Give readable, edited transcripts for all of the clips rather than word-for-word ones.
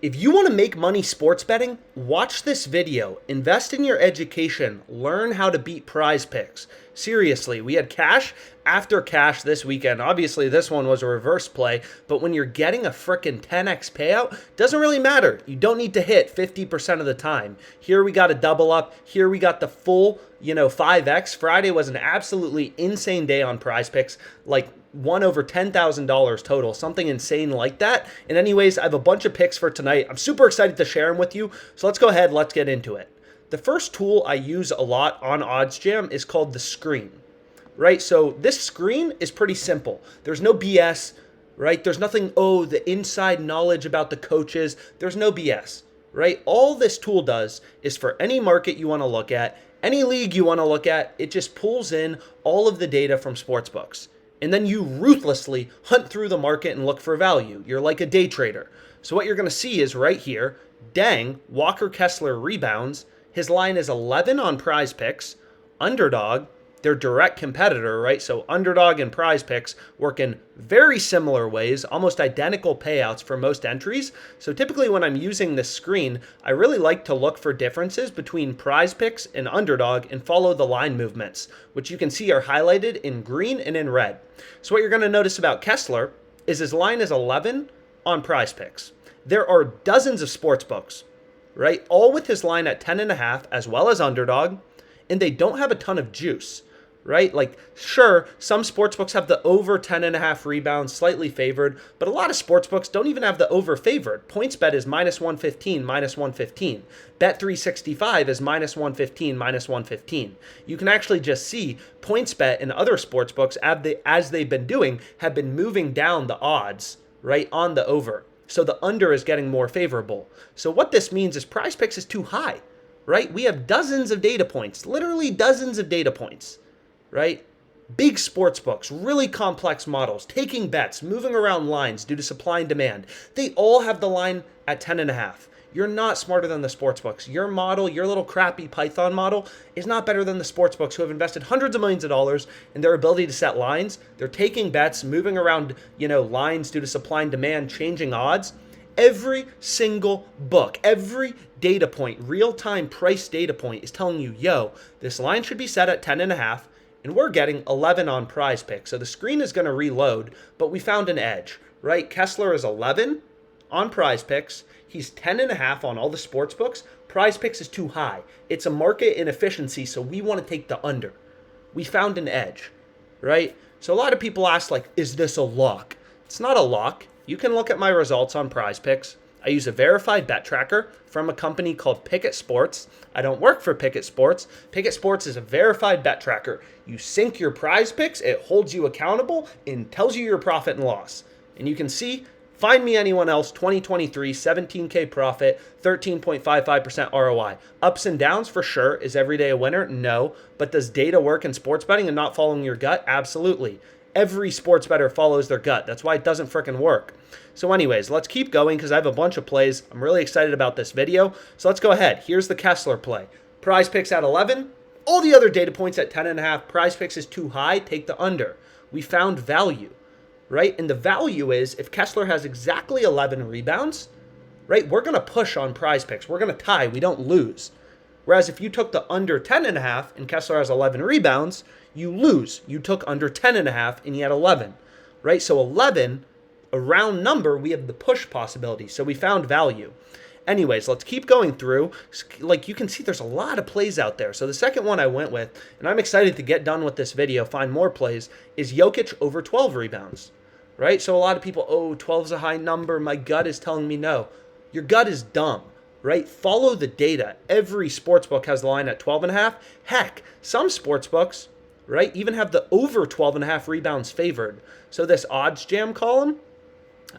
If you want to make money sports betting, watch this video. Invest in your education. Learn how to beat PrizePicks. Seriously, we had cash after cash this weekend. Obviously, this one was a reverse play, but when you're getting a frickin' 10x payout, doesn't really matter. You don't need to hit 50% of the time. Here we got a double up. Here we got the full, 5x. Friday was an absolutely insane day on PrizePicks. Like, won over $10,000 total, something insane like that. And anyways, I have a bunch of picks for tonight. I'm super excited to share them with you. So let's go ahead, let's get into it. The first tool I use a lot on OddsJam is called the screen, right? So this screen is pretty simple. There's no BS, right? There's nothing, the inside knowledge about the coaches. There's no BS, right? All this tool does is for any market you want to look at, any league you want to look at, it just pulls in all of the data from sportsbooks. And then you ruthlessly hunt through the market and look for value. You're like a day trader. So what you're going to see is right here, Walker Kessler rebounds. His line is 11 on PrizePicks. Underdog, their direct competitor, right? So Underdog and PrizePicks work in very similar ways, almost identical payouts for most entries. So typically when I'm using this screen, I really like to look for differences between PrizePicks and Underdog and follow the line movements, which you can see are highlighted in green and in red. So what you're going to notice about Kessler is his line is 11 on PrizePicks. There are dozens of sports books, right? All with his line at 10.5 as well as Underdog, and they don't have a ton of juice, right? Like, sure, some sportsbooks have the over 10.5 rebounds slightly favored, but a lot of sportsbooks don't even have the over favored. PointsBet is -115, -115. Bet365 is -115, -115. You can actually just see PointsBet and other sportsbooks, as they've been doing, have been moving down the odds, right, on the over. So the under is getting more favorable. So what this means is PrizePicks is too high, right? We have dozens of data points, literally dozens of data points, right? Big sports books, really complex models, taking bets, moving around lines due to supply and demand. They all have the line at 10.5. You're not smarter than the sports books. Your model, your little crappy Python model, is not better than the sports books who have invested hundreds of millions of dollars in their ability to set lines. They're taking bets, moving around, lines due to supply and demand, changing odds. Every single book, every data point, real-time price data point is telling you, this line should be set at 10.5. And we're getting 11 on PrizePicks. So the screen is going to reload, but we found an edge, right? Kessler is 11 on PrizePicks. He's 10.5 on all the sports books. PrizePicks is too high. It's a market inefficiency, so we want to take the under. We found an edge, right? So a lot of people ask, is this a lock? It's not a lock. You can look at my results on PrizePicks. I use a verified bet tracker from a company called Pickett Sports. I don't work for Pickett Sports. Pickett Sports is a verified bet tracker. You sync your PrizePicks, it holds you accountable and tells you your profit and loss. And you can see, find me anyone else, 2023, 17K profit, 13.55% ROI. Ups and downs for sure. Is every day a winner? No. But does data work in sports betting and not following your gut? Absolutely. Every sports bettor follows their gut. That's why it doesn't frickin' work. So anyways, let's keep going because I have a bunch of plays. I'm really excited about this video. So let's go ahead. Here's the Kessler play. PrizePicks at 11. All the other data points at 10.5. PrizePicks is too high. Take the under. We found value, right? And the value is if Kessler has exactly 11 rebounds, right, we're going to push on PrizePicks. We're going to tie. We don't lose. Whereas if you took the under 10.5 and Kessler has 11 rebounds, you lose. You took under 10.5 and he had 11, right? So 11, a round number, we have the push possibility. So we found value. Anyways, let's keep going through. Like you can see, there's a lot of plays out there. So the second one I went with, and I'm excited to get done with this video, find more plays, is Jokic over 12 rebounds, right? So a lot of people, 12 is a high number. My gut is telling me no. Your gut is dumb, right? Follow the data. Every sportsbook has the line at 12.5. Heck, some sportsbooks, right, even have the over 12.5 rebounds favored. So this OddsJam column,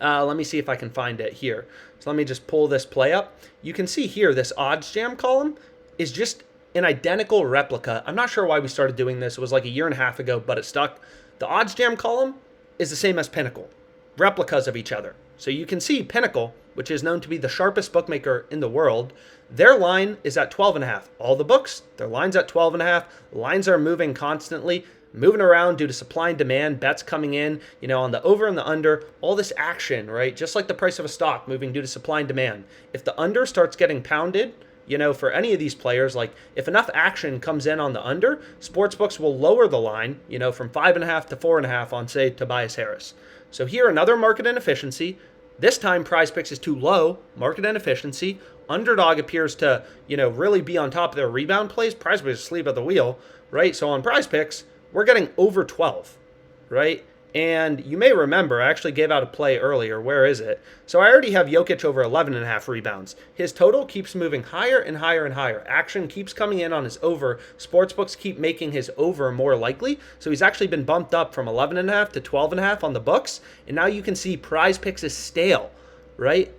let me see if I can find it here. So let me just pull this play up. You can see here, this OddsJam column is just an identical replica. I'm not sure why we started doing this. It was like a year and a half ago, but it stuck. The OddsJam column is the same as Pinnacle, replicas of each other. So you can see Pinnacle, which is known to be the sharpest bookmaker in the world, their line is at 12.5. All the books, their line's at 12.5. Lines are moving constantly. moving around due to supply and demand, bets coming in, on the over and the under, all this action, right? Just like the price of a stock moving due to supply and demand. If the under starts getting pounded, for any of these players, like if enough action comes in on the under, sportsbooks will lower the line, from 5.5 to 4.5 on, say, Tobias Harris. So here, another market inefficiency. This time, PrizePicks is too low, market inefficiency. Underdog appears to, really be on top of their rebound plays. PrizePicks is asleep at the wheel, right? So on PrizePicks, we're getting over 12, right? And you may remember, I actually gave out a play earlier. Where is it? So I already have Jokic over 11.5 rebounds. His total keeps moving higher and higher and higher. Action keeps coming in on his over. Sportsbooks keep making his over more likely. So he's actually been bumped up from 11.5 to 12.5 on the books. And now you can see PrizePicks is stale, right?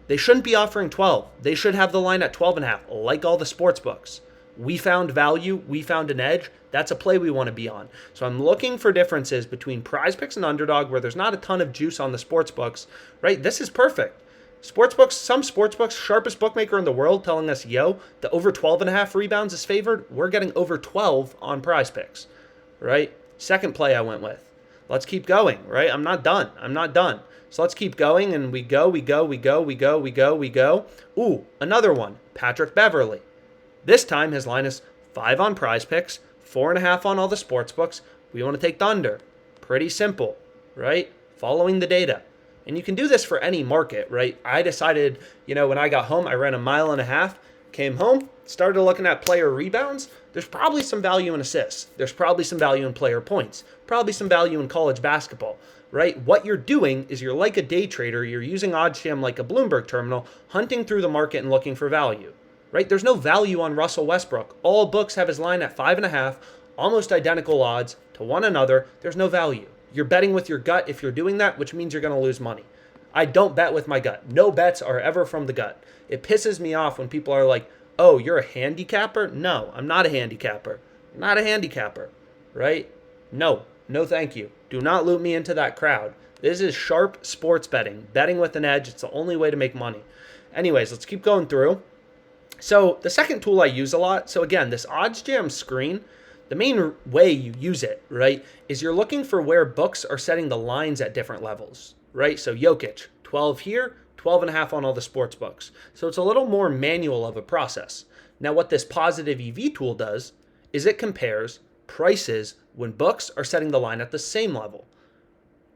They shouldn't be offering 12. They should have the line at 12.5, like all the sportsbooks. We found value. We found an edge. That's a play we want to be on. So I'm looking for differences between PrizePicks and Underdog where there's not a ton of juice on the sportsbooks, right? This is perfect. Sportsbooks, some sportsbooks, sharpest bookmaker in the world telling us, the over 12.5 rebounds is favored. We're getting over 12 on PrizePicks, right? Second play I went with. Let's keep going, right? I'm not done. So let's keep going, and we go. Ooh, another one, Patrick Beverley. This time his line is 5 on PrizePicks, 4.5 on all the sportsbooks. We want to take the under. Pretty simple, right? Following the data. And you can do this for any market, right? I decided, when I got home, I ran 1.5 miles, came home, started looking at player rebounds. There's probably some value in assists. There's probably some value in player points. Probably some value in college basketball, right? What you're doing is you're like a day trader. You're using OddsJam like a Bloomberg terminal, hunting through the market and looking for value. Right? There's no value on Russell Westbrook. All books have his line at 5.5, almost identical odds to one another. There's no value. You're betting with your gut if you're doing that, which means you're going to lose money. I don't bet with my gut. No bets are ever from the gut. It pisses me off when people are like, oh, you're a handicapper? No, I'm not a handicapper. I'm not a handicapper, right? No, thank you. Do not loop me into that crowd. This is sharp sports betting. Betting with an edge. It's the only way to make money. Anyways, let's keep going through. So the second tool I use a lot, so again, this OddsJam screen, the main way you use it, right, is you're looking for where books are setting the lines at different levels, right? So Jokic, 12 here, 12.5 on all the sports books. So it's a little more manual of a process. Now what this positive EV tool does is it compares prices when books are setting the line at the same level,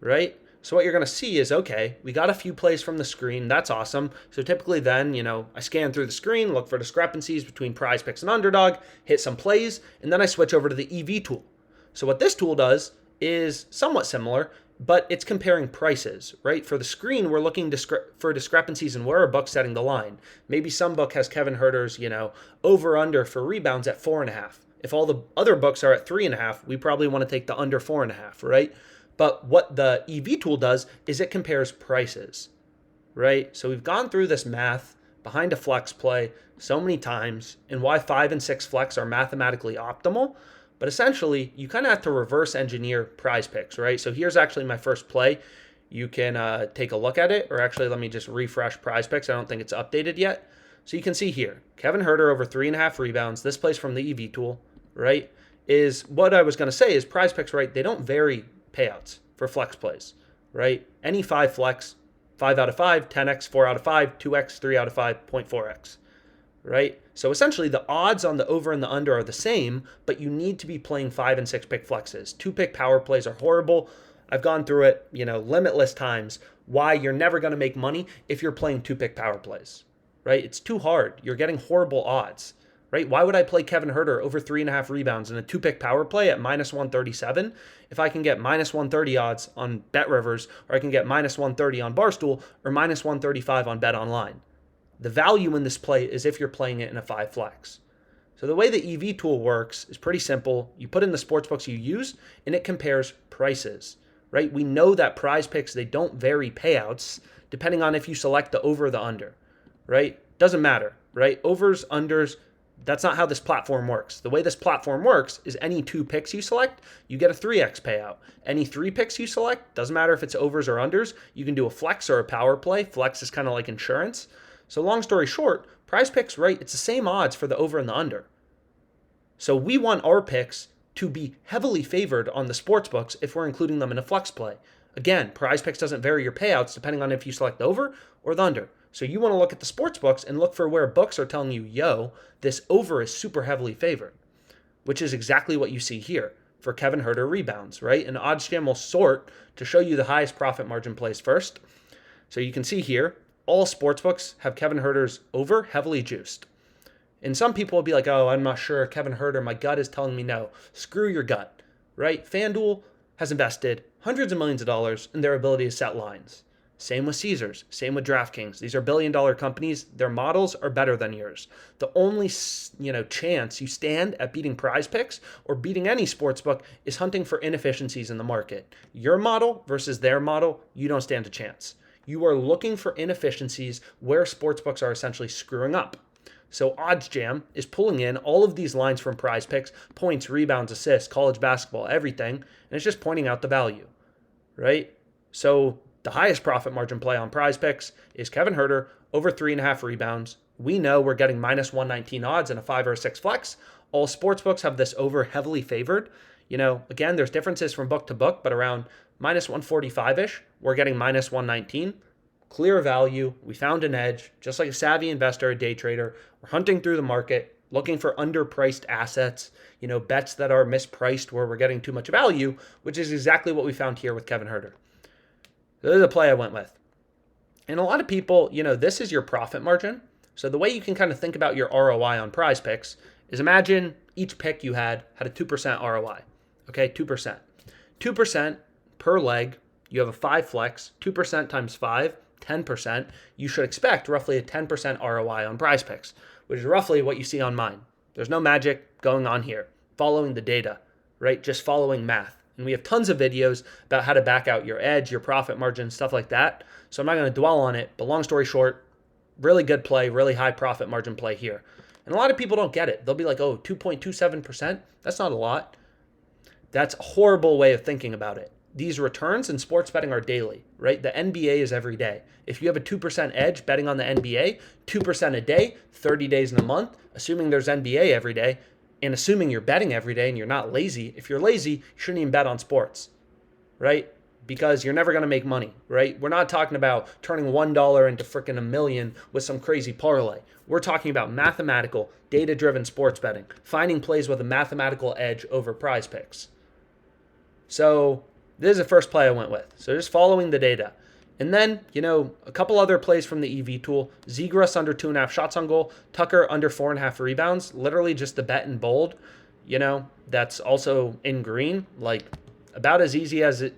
right? So what you're going to see is, okay, we got a few plays from the screen. That's awesome. So typically then, I scan through the screen, look for discrepancies between PrizePicks and Underdog, hit some plays, and then I switch over to the EV tool. So what this tool does is somewhat similar, but it's comparing prices, right? For the screen, we're looking for discrepancies in where a book's setting the line. Maybe some book has Kevin Huerter's, over under for rebounds at 4.5. If all the other books are at 3.5, we probably want to take the under 4.5, right? But what the EV tool does is it compares prices, right? So we've gone through this math behind a flex play so many times and why 5 and 6 flex are mathematically optimal. But essentially, you kind of have to reverse engineer PrizePicks, right? So here's actually my first play. You can take a look at it, or actually let me just refresh PrizePicks. I don't think it's updated yet. So you can see here, Kevin Huerter over 3.5 rebounds. This plays from the EV tool, right? Is what I was going to say is PrizePicks, right? They don't vary payouts for flex plays, right? Any 5 flex, 5 out of 5, 10x, 4 out of 5, 2x, 3 out of 5, 0.4x, right? So essentially the odds on the over and the under are the same, but you need to be playing 5 and 6 pick flexes. 2 pick power plays are horrible. I've gone through it, limitless times, why you're never going to make money if you're playing 2 pick power plays, right? It's too hard. You're getting horrible odds. Right? Why would I play Kevin Huerter over 3.5 rebounds in a 2-pick power play at minus 137 if I can get minus 130 odds on BetRivers, or I can get minus 130 on Barstool, or minus 135 on BetOnline? The value in this play is if you're playing it in a 5 flex. So the way the EV tool works is pretty simple. You put in the sportsbooks you use, and it compares prices. Right? We know that PrizePicks, they don't vary payouts depending on if you select the over or the under. Right? Doesn't matter. Right? Overs, unders. That's not how this platform works. The way this platform works is any 2 picks you select, you get a 3x payout. Any 3 picks you select, doesn't matter if it's overs or unders, you can do a flex or a power play. Flex is kind of like insurance. So long story short, PrizePicks, right, it's the same odds for the over and the under. So we want our picks to be heavily favored on the sports books if we're including them in a flex play. Again, PrizePicks doesn't vary your payouts depending on if you select the over or the under. So you want to look at the sports books and look for where books are telling you, yo, this over is super heavily favored, which is exactly what you see here for Kevin Huerter rebounds, right? And OddsJam will sort to show you the highest profit margin plays first. So you can see here, all sportsbooks have Kevin Huerter's over heavily juiced. And some people will be like, oh, I'm not sure. Kevin Huerter, my gut is telling me no. Screw your gut, right? FanDuel has invested hundreds of millions of dollars in their ability to set lines. Same with Caesars, same with DraftKings. These are billion-dollar companies. Their models are better than yours. The only, chance you stand at beating PrizePicks or beating any sportsbook is hunting for inefficiencies in the market. Your model versus their model, you don't stand a chance. You are looking for inefficiencies where sportsbooks are essentially screwing up. So OddsJam is pulling in all of these lines from PrizePicks, points, rebounds, assists, college basketball, everything, and it's just pointing out the value, right? So the highest profit margin play on PrizePicks is Kevin Huerter over 3.5 rebounds. We know we're getting minus 119 odds in a 5 or a 6 flex. All sportsbooks have this over heavily favored. Again, there's differences from book to book, but around minus 145-ish, we're getting minus 119. Clear value. We found an edge, just like a savvy investor, a day trader. We're hunting through the market, looking for underpriced assets, bets that are mispriced where we're getting too much value, which is exactly what we found here with Kevin Huerter. This is the play I went with. And a lot of people, this is your profit margin. So the way you can kind of think about your ROI on PrizePicks is imagine each pick you had a 2% ROI. Okay, 2%. 2% per leg. You have a 5 flex, 2% times 5, 10%. You should expect roughly a 10% ROI on PrizePicks, which is roughly what you see on mine. There's no magic going on here. Following the data, right? Just following math. And we have tons of videos about how to back out your edge, your profit margin, stuff like that. So I'm not going to dwell on it, but long story short, really good play, really high profit margin play here. And a lot of people don't get it. They'll be like, oh, 2.27%? That's not a lot. That's a horrible way of thinking about it. These returns in sports betting are daily, right? The NBA is every day. If you have a 2% edge betting on the NBA, 2% a day, 30 days in a month, assuming there's NBA every day, and assuming you're betting every day and you're not lazy, if you're lazy, you shouldn't even bet on sports, right? Because you're never going to make money, right? We're not talking about turning $1 into freaking $1 million with some crazy parlay. We're talking about mathematical, data-driven sports betting, finding plays with a mathematical edge over PrizePicks. So this is the first play I went with. So just following the data. And then, a couple other plays from the EV tool. Zegras under 2.5 shots on goal. Tucker under 4.5 rebounds. Literally just the bet in bold. That's also in green. Like about as easy as it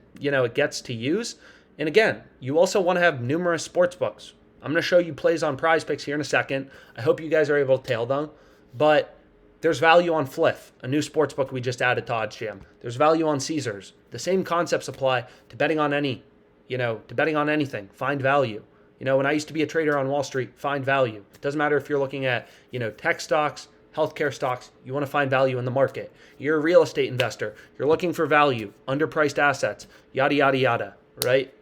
gets to use. And again, you also want to have numerous sports books. I'm going to show you plays on PrizePicks here in a second. I hope you guys are able to tail them. But there's value on Fliff, a new sports book we just added to OddsJam. There's value on Caesars. The same concepts apply to betting on anything. Find value. When I used to be a trader on Wall Street, find value. It doesn't matter if you're looking at, tech stocks, healthcare stocks, you want to find value in the market. You're a real estate investor. You're looking for value, underpriced assets, yada, yada, yada, right?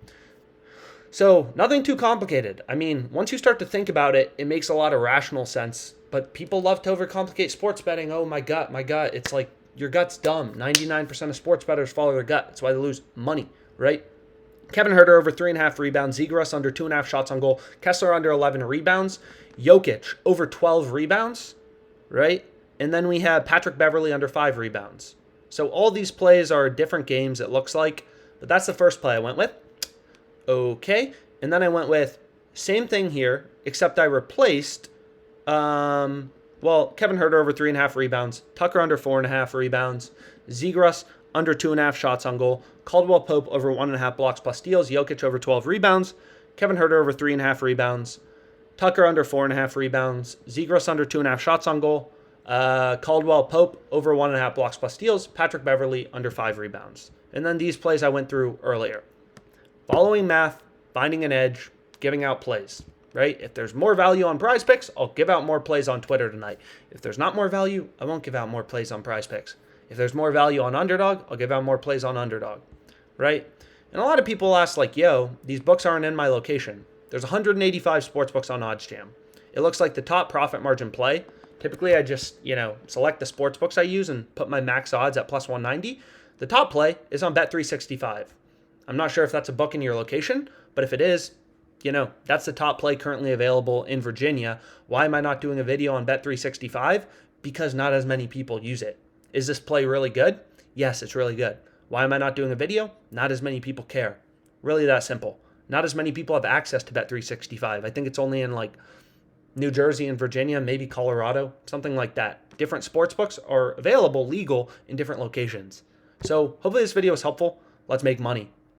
So nothing too complicated. I mean, once you start to think about it, it makes a lot of rational sense. But people love to overcomplicate sports betting. Oh, my gut. It's like your gut's dumb. 99% of sports bettors follow their gut. That's why they lose money, right? Kevin Huerter over 3.5 rebounds. Zegras under 2.5 shots on goal. Kessler under 11 rebounds. Jokic over 12 rebounds, right? And then we have Patrick Beverley under 5 rebounds. So all these plays are different games, it looks like. But that's the first play I went with. Okay. And then I went with same thing here, except I replaced Kevin Huerter over 3.5 rebounds, Tucker under 4.5 rebounds, Zegras under 2.5 shots on goal, Caldwell Pope over 1.5 blocks plus steals, Jokic over 12 rebounds, Kevin Huerter over 3.5 rebounds, Tucker under 4.5 rebounds, Zegras under 2.5 shots on goal, Caldwell Pope over 1.5 blocks plus steals, Patrick Beverley under 5 rebounds. And then these plays I went through earlier. Following math, finding an edge, giving out plays. Right? If there's more value on PrizePicks, I'll give out more plays on Twitter tonight. If there's not more value, I won't give out more plays on PrizePicks. If there's more value on Underdog, I'll give out more plays on Underdog. Right? And a lot of people ask like, yo, these books aren't in my location. There's 185 sports books on OddsJam. It looks like the top profit margin play, Typically, I just, select the sports books I use and put my max odds at plus 190. The top play is on Bet365. I'm not sure if that's a book in your location, but if it is, that's the top play currently available in Virginia. Why am I not doing a video on Bet365? Because not as many people use it. Is this play really good? Yes, it's really good. Why am I not doing a video? Not as many people care. Really that simple. Not as many people have access to Bet365. I think it's only in like New Jersey and Virginia, maybe Colorado, something like that. Different sports books are available legal in different locations. So hopefully this video is helpful. Let's make money.